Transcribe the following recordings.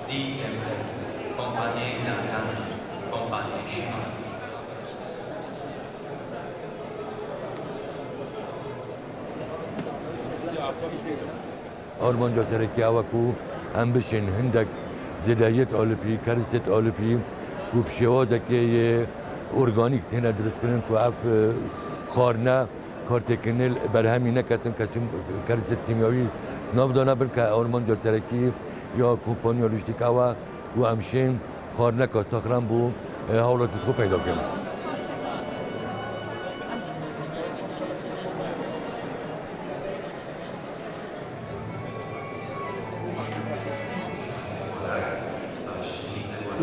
DMP, kompanie Natana, kompanie Shima. آرمان سرکی آوکو هم بشین هندک زدایت آلفی کرست آلفی و بشوازه که ارگانیک تینا درست کنن که اف خارنه کارتکنل برهمی نکتن که چون کرست کیمیاوی نافدانا بل که آرمان سرکی یا کمپانی لوجستیک آوا و همشین خارنه که ساخران بو حالات خوب پیدا کنن.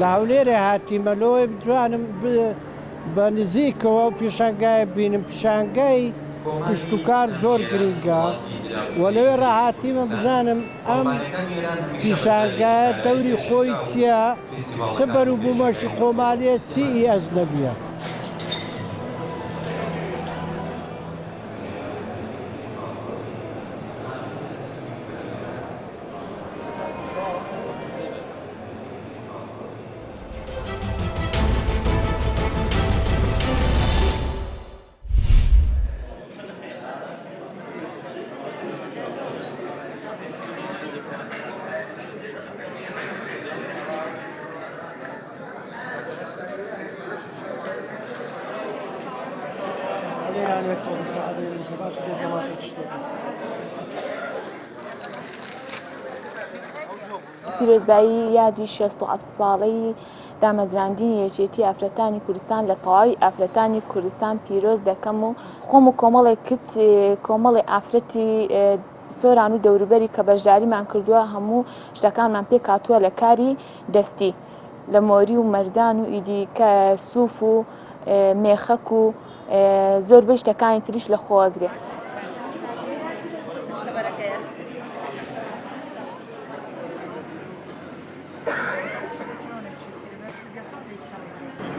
لهولێرە هاتیمەلۆی بتوانم بە نزیکەوە پیشانگای بینم پیشانگای کشتتوکار زۆر گرنگە و لەوێ ڕاهاتیمە بزانم ئەم پیشانگایە دەوری خۆی چییە چه بەروبوومەشی خۆمالیە چی ئەزنەبیە. پیرۆزبایی یادی 67 ساڵەی دامەزراندنی یەکێتی ئافرەتانی کوردستان لە تەواوی ئافرەتانی کوردستان پیرۆز دەکەم و خۆم و کۆمەڵێک کچ کۆمەڵی ئافرەتی سۆران و دەوروبەری کە بەشداریمان کردووە هەموو شتەکانمان پێک هاتووە لە کاری دەستی لە مۆری و مەرجان و ئیدی کە سووف و مێخەک و زۆربەی شتەکانی تریش لە خۆوەگرێ.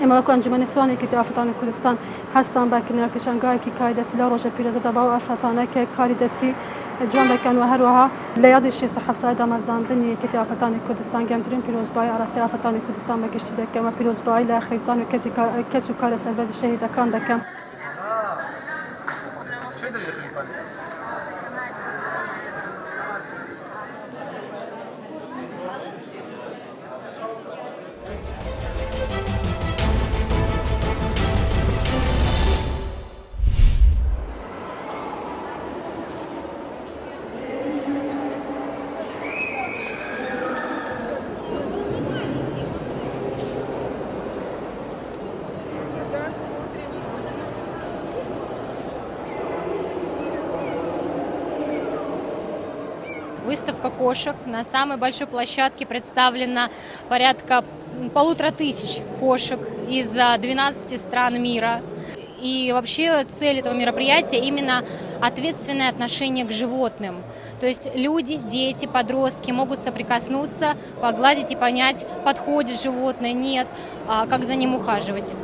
ئێمە وەکو ئەنجومەنی سوانێکی ئافرەتانی کوردستان هەستان بەکردنەوە پێشانگایەکی کاری دەستی لە ڕۆژە پیرۆزەدا بە ئەو ئافرەتانە کە کاری دەستی جوان دەکەن و هەروەها لە یادی 67 ساڵی دامەزراندنی یەکێتی ئافرەتانی کوردستان گەمترین پیرۆزبایی ئاراستی ئافرەتانی کوردستان بەگشتی دەکەم و پیرۆزبایی لە خەیزان و کەس و کارە سەربەرزی شەهیدەکان دەکەم. Выставка кошек. На самой большой площадке представлено порядка 1500 кошек из 12 стран мира. И вообще цель этого мероприятия именно ответственное отношение к животным. То есть люди, дети, подростки могут соприкоснуться, погладить и понять, подходит животное, нет, как за ним ухаживать.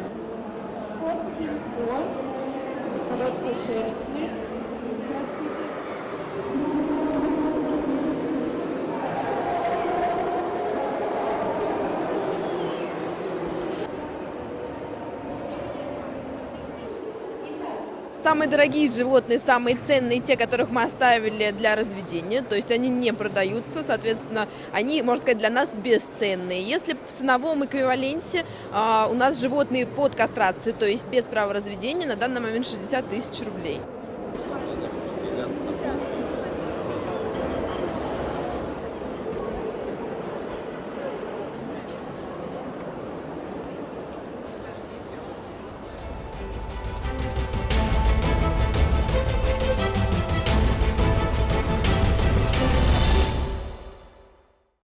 Самые дорогие животные, самые ценные, те, которых мы оставили для разведения, то есть они не продаются, соответственно, они, можно сказать, для нас бесценные. Если в ценовом эквиваленте у нас животные под кастрацией, то есть без права разведения, на данный момент 60 000 рублей.